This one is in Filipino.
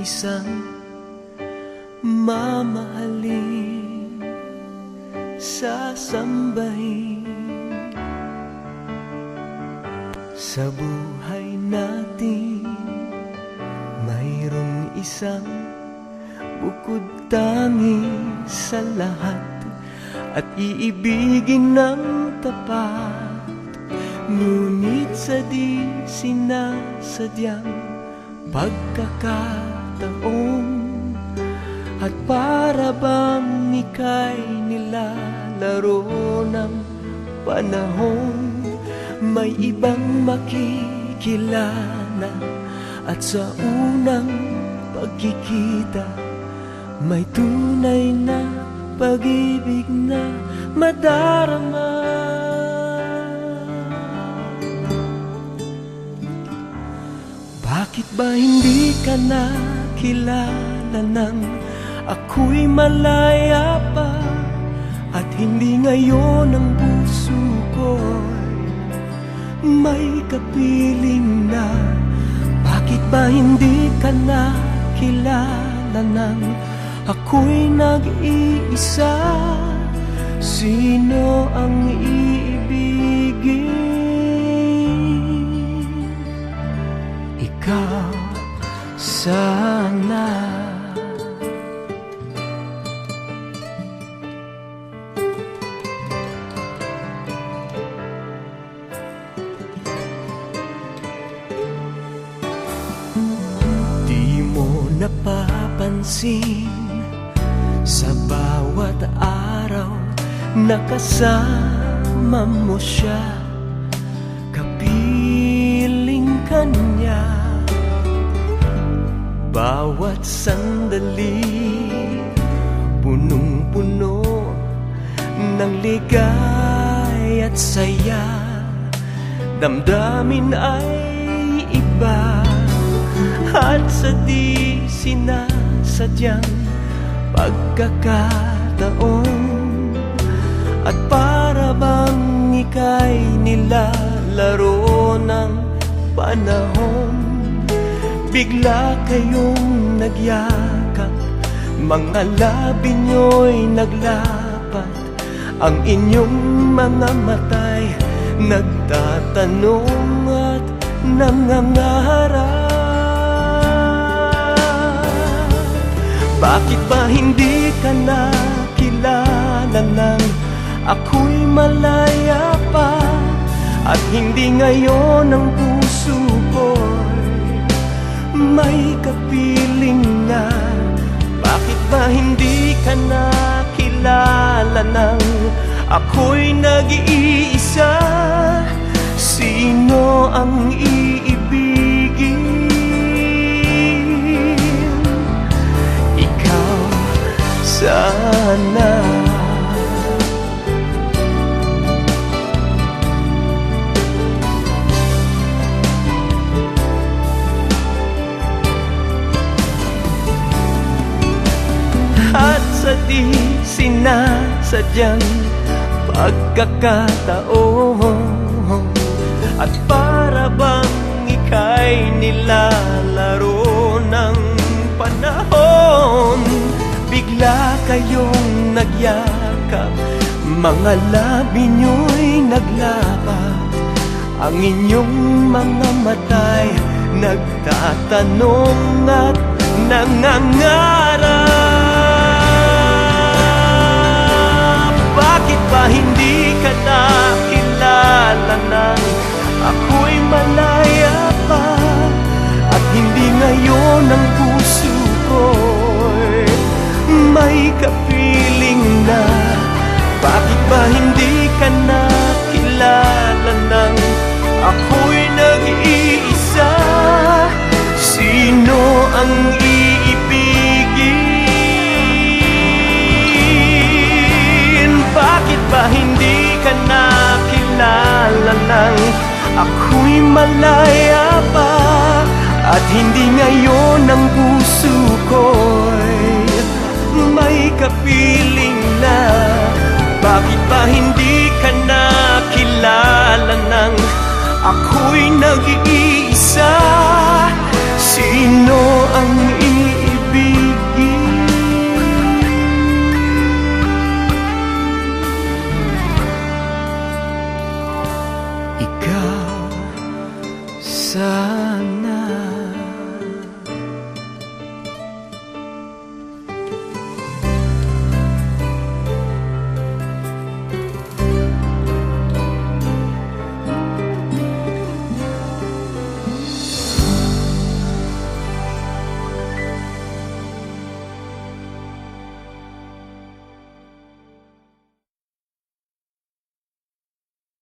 isang mamahalin, sasambahin. Sa buhay natin mayroong isang bukod tangi sa lahat, at iibigin ng tapat. Ngunit sa di sinasadyang pagkakataon, at para bang ika'y nilalaro ng panahon, may ibang makikilala, at sa unang pagkikita may tunay na pag-ibig na madarama. Bakit ba hindi ka nakilala nang ako'y malaya pa, at hindi ngayon ang puso ko'y may kapiling na? Bakit ba hindi ka nakilala nang ako'y nag-iisa? Sino ang iibigin? Ikaw sana. Di mo napapansin sa bawat araw na kasama mo siya, kapiling ka niya. Bawat sandali punong-puno ng ligay at saya, damdamin ay iba, at sa di sinasadyang pagkakataon, at para bang ika'y nilalaro ng panahon, bigla kayong nagyakap, mga labi nyo'y naglapat, ang inyong mga mata'y nagtatanong at nangangarap. Bakit ba hindi ka nakilala nang ako'y malaya pa, at hindi ngayon ang puso ko'y may kapiling na? Bakit ba hindi ka nakilala nang ako'y nag-iisa? Sino ang iibigin? Ikaw sana. At sa di sinasadyang pagkakataon, at para bang ika'y nilalaro ng panahon, bigla kayong nagyakap, mga labi nyo'y naglapat, ang inyong mga mata'y nagtatanong at nangangarap. Bakit ba hindi ka nakilala nang ako'y malaya pa, at hindi ngayon ang puso ko'y may kapiling na? Bakit ba hindi ka nakilala nang ako'y nag-iisa? Sino ang iibigin? Bakit ba hindi ka nakilala nang ako'y malaya pa, at hindi ngayon ang puso ko'y may kapiling na? Bakit ba hindi ka nakilala nang ako'y nag-iisa?